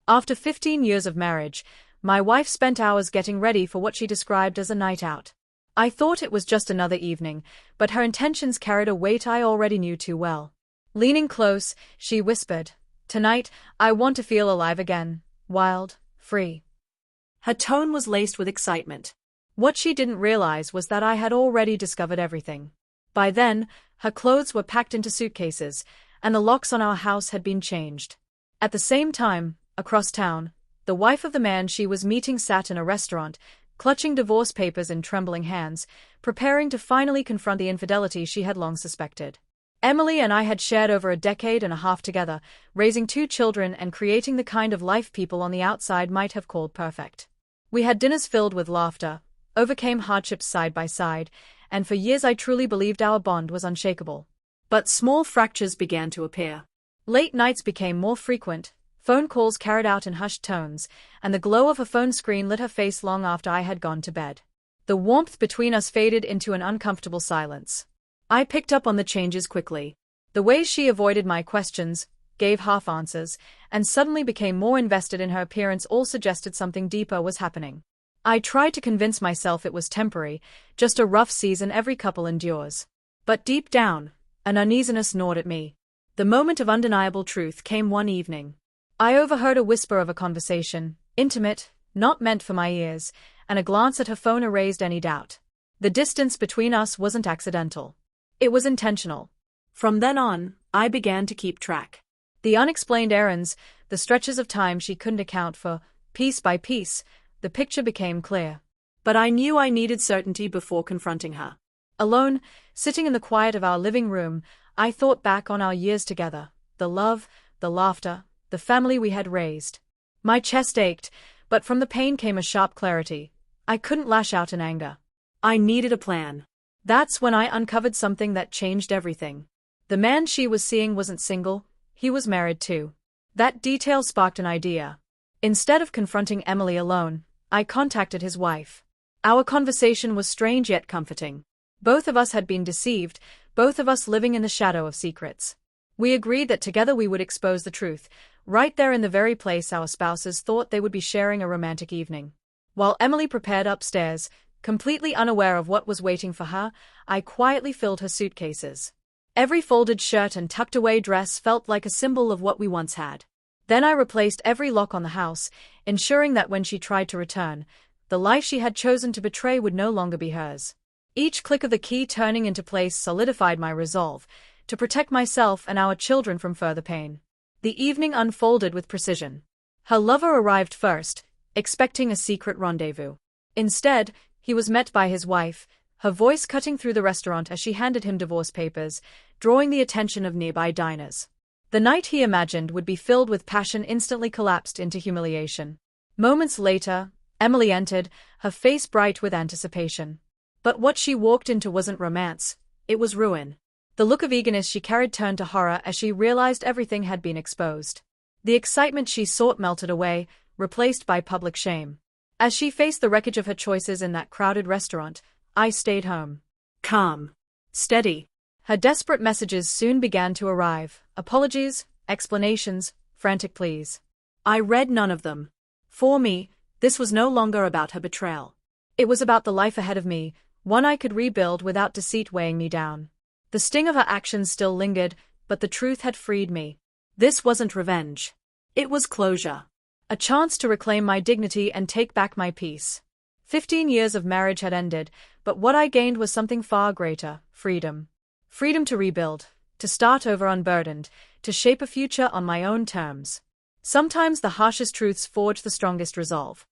After 15 years of marriage, my wife spent hours getting ready for what she described as a night out. I thought it was just another evening, but her intentions carried a weight I already knew too well. Leaning close, she whispered, "Tonight, I want to feel alive again, wild, free." Her tone was laced with excitement. What she didn't realize was that I had already discovered everything. By then, her clothes were packed into suitcases, and the locks on our house had been changed. At the same time, across town, the wife of the man she was meeting sat in a restaurant, clutching divorce papers in trembling hands, preparing to finally confront the infidelity she had long suspected. Emily and I had shared over a decade and a half together, raising 2 children and creating the kind of life people on the outside might have called perfect. We had dinners filled with laughter, overcame hardships side by side, and for years I truly believed our bond was unshakable. But small fractures began to appear. Late nights became more frequent, phone calls carried out in hushed tones, and the glow of her phone screen lit her face long after I had gone to bed. The warmth between us faded into an uncomfortable silence. I picked up on the changes quickly. The ways she avoided my questions, gave half answers, and suddenly became more invested in her appearance all suggested something deeper was happening. I tried to convince myself it was temporary, just a rough season every couple endures. But deep down, an uneasiness gnawed at me. The moment of undeniable truth came one evening. I overheard a whisper of a conversation, intimate, not meant for my ears, and a glance at her phone erased any doubt. The distance between us wasn't accidental. It was intentional. From then on, I began to keep track. The unexplained errands, the stretches of time she couldn't account for, piece by piece, the picture became clear. But I knew I needed certainty before confronting her. Alone, sitting in the quiet of our living room, I thought back on our years together, the love, the laughter, the family we had raised. My chest ached, but from the pain came a sharp clarity. I couldn't lash out in anger. I needed a plan. That's when I uncovered something that changed everything. The man she was seeing wasn't single, he was married too. That detail sparked an idea. Instead of confronting Emily alone, I contacted his wife. Our conversation was strange yet comforting. Both of us had been deceived, both of us living in the shadow of secrets. We agreed that together we would expose the truth, right there in the very place our spouses thought they would be sharing a romantic evening. While Emily prepared upstairs, completely unaware of what was waiting for her, I quietly filled her suitcases. Every folded shirt and tucked-away dress felt like a symbol of what we once had. Then I replaced every lock on the house, ensuring that when she tried to return, the life she had chosen to betray would no longer be hers. Each click of the key turning into place solidified my resolve to protect myself and our children from further pain. The evening unfolded with precision. Her lover arrived first, expecting a secret rendezvous. Instead, he was met by his wife, her voice cutting through the restaurant as she handed him divorce papers, drawing the attention of nearby diners. The night he imagined would be filled with passion instantly collapsed into humiliation. Moments later, Emily entered, her face bright with anticipation. But what she walked into wasn't romance, it was ruin. The look of eagerness she carried turned to horror as she realized everything had been exposed. The excitement she sought melted away, replaced by public shame. As she faced the wreckage of her choices in that crowded restaurant, I stayed home. Calm. Steady. Her desperate messages soon began to arrive, apologies, explanations, frantic pleas. I read none of them. For me, this was no longer about her betrayal. It was about the life ahead of me, one I could rebuild without deceit weighing me down. The sting of her actions still lingered, but the truth had freed me. This wasn't revenge. It was closure. A chance to reclaim my dignity and take back my peace. 15 years of marriage had ended, but what I gained was something far greater, freedom. Freedom to rebuild, to start over unburdened, to shape a future on my own terms. Sometimes the harshest truths forge the strongest resolve.